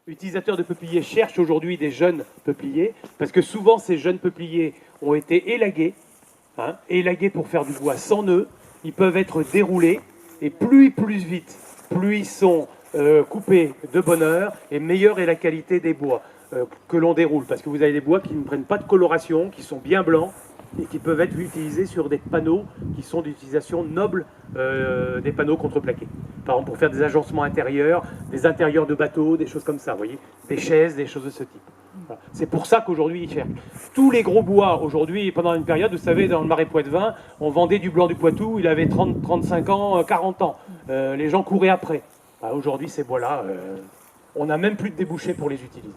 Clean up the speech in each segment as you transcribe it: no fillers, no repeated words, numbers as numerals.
utilisateurs de peupliers cherchent aujourd'hui des jeunes peupliers, parce que souvent ces jeunes peupliers ont été élagués, élagués pour faire du bois sans nœuds, ils peuvent être déroulés, et plus ils poussent vite, plus ils sont coupés de bonne heure, et meilleure est la qualité des bois que l'on déroule, parce que vous avez des bois qui ne prennent pas de coloration, qui sont bien blancs, et qui peuvent être utilisés sur des panneaux qui sont d'utilisation noble, des panneaux contreplaqués. Par exemple, pour faire des agencements intérieurs, des intérieurs de bateaux, des choses comme ça, vous voyez, des chaises, des choses de ce type. Voilà. C'est pour ça qu'aujourd'hui, ils cherchent. Tous les gros bois, aujourd'hui, pendant une période, vous savez, dans le Marais Poitevin, on vendait du blanc du Poitou, il avait 30, 35 ans, 40 ans. Les gens couraient après. Aujourd'hui, ces bois-là, on n'a même plus de débouchés pour les utiliser.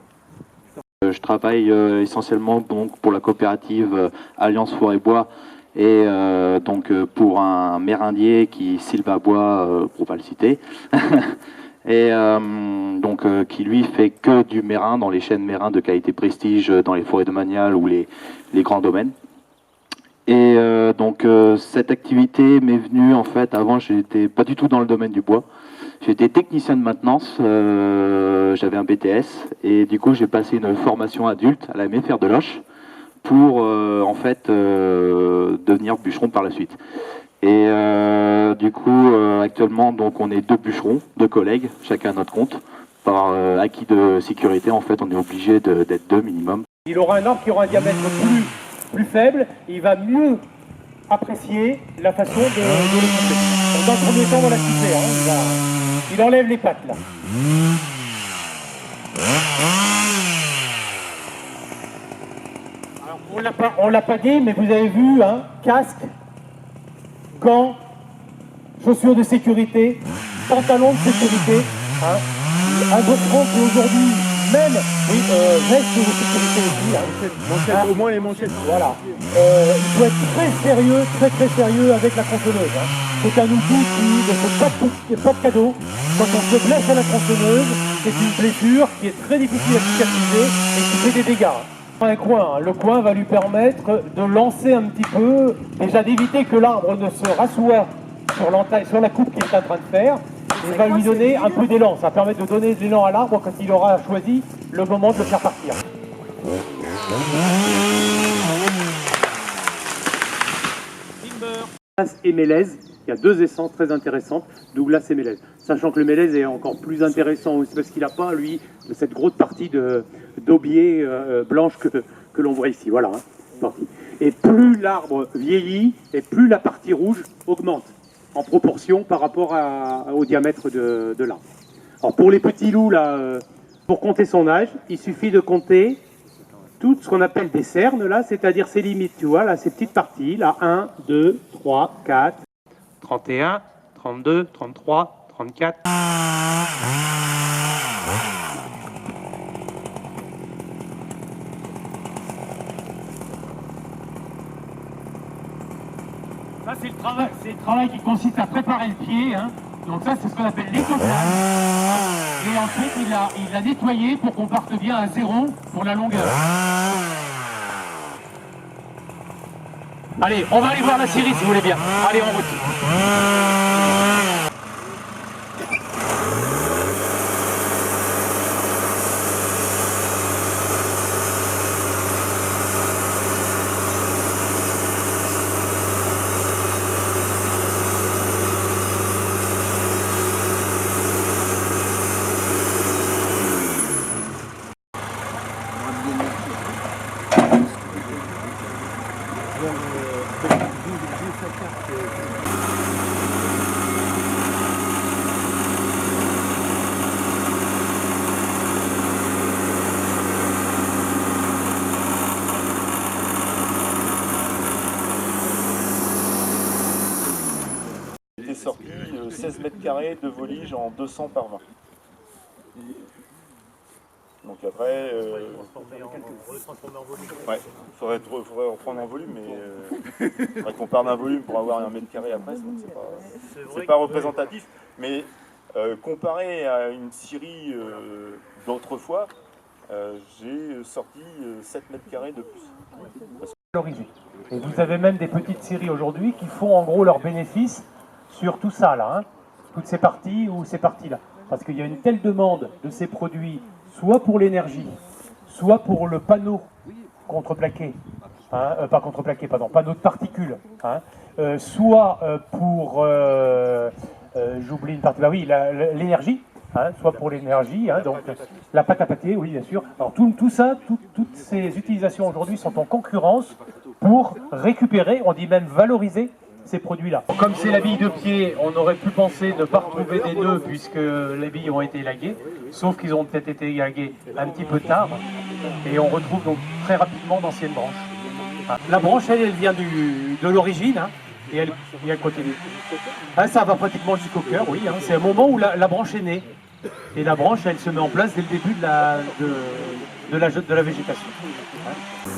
Je travaille essentiellement donc pour la coopérative Alliance Forêt Bois et donc pour un mérindier qui Sylva Bois, pour pas le citer, et donc qui lui fait que du mérin dans les chênes mérins de qualité prestige dans les forêts domaniales ou les grands domaines. Et donc cette activité m'est venue en fait, avant j'étais pas du tout dans le domaine du bois. J'étais technicien de maintenance, j'avais un BTS et du coup j'ai passé une formation adulte à la MFR de Loches pour en fait devenir bûcheron par la suite. Et du coup actuellement donc on est 2 bûcherons, 2 collègues, chacun à notre compte. Par acquis de sécurité en fait on est obligé d'être 2 minimum. Il aura un arbre qui aura un diamètre plus faible et il va mieux apprécier la façon de le couper. Dans le premier temps on l'a coupé, il enlève les pattes là. Alors, on l'a pas dit, mais vous avez vu, casque, gants, chaussures de sécurité, pantalons de sécurité. Un bûcheron qui aujourd'hui, même, veste de sécurité aussi. Au moins les manchettes. Voilà. Il faut être très sérieux avec la tronçonneuse. C'est un outil qui ne fait pas de cadeau. Quand on se blesse à la tronçonneuse, c'est une blessure qui est très difficile à cicatriser et qui fait des dégâts. Un coin, le coin va lui permettre de lancer un petit peu, déjà d'éviter que l'arbre ne se rassoie sur la coupe qu'il est en train de faire, et va lui donner un peu d'élan. Ça permet de donner de l'élan à l'arbre quand il aura choisi le moment de le faire partir. Douglas et Mélèze, il y a 2 essences très intéressantes, Douglas et Mélèze. Sachant que le Mélèze est encore plus intéressant aussi parce qu'il n'a pas, lui, cette grosse partie d'aubier blanche que l'on voit ici. Voilà, Et plus l'arbre vieillit, et plus la partie rouge augmente, en proportion par rapport au diamètre de l'arbre. Alors pour les petits loups, là, pour compter son âge, il suffit de compter tout ce qu'on appelle des cernes, là, c'est-à-dire ces limites, tu vois, là, ces petites parties, là, 1, 2, 3, 4, 31, 32, 33, 34. Ça, c'est le travail qui consiste à préparer le pied, Donc ça, c'est ce qu'on appelle l'écoplage. Et ensuite, il l'a nettoyé pour qu'on parte bien à 0 pour la longueur. Allez, on va aller voir la Syrie si vous voulez bien. Allez, en route. Sorti 16 mètres carrés de volige en 200 par 20. Donc après, ouais, faudrait reprendre en volume, mais faudrait qu'on parle d'un volume pour avoir 1 mètre carré après, c'est pas représentatif. Mais comparé à une scierie d'autrefois, j'ai sorti 7 mètres carrés de plus. Et vous avez même des petites scieries aujourd'hui qui font en gros leurs bénéfices sur tout ça là, toutes ces parties ou ces parties là. Parce qu'il y a une telle demande de ces produits soit pour l'énergie, soit pour le panneau contreplaqué, hein, pas contreplaqué, pardon, panneau de particules, hein, soit pour, j'oublie une partie, bah oui, l'énergie, hein, soit pour l'énergie, hein, donc la pâte à pâté, oui bien sûr. Alors tout ça, toutes ces utilisations aujourd'hui sont en concurrence pour récupérer, on dit même valoriser ces produits-là. Comme c'est la bille de pied, on aurait pu penser ne pas retrouver des nœuds puisque les billes ont été élaguées, sauf qu'ils ont peut-être été élagués un petit peu tard, et on retrouve donc très rapidement d'anciennes branches. La branche, elle vient de l'origine, hein, et elle continue. Ah, ça va pratiquement jusqu'au cœur, oui, hein, c'est un moment où la branche est née, et la branche, elle se met en place dès le début de la végétation. Hein.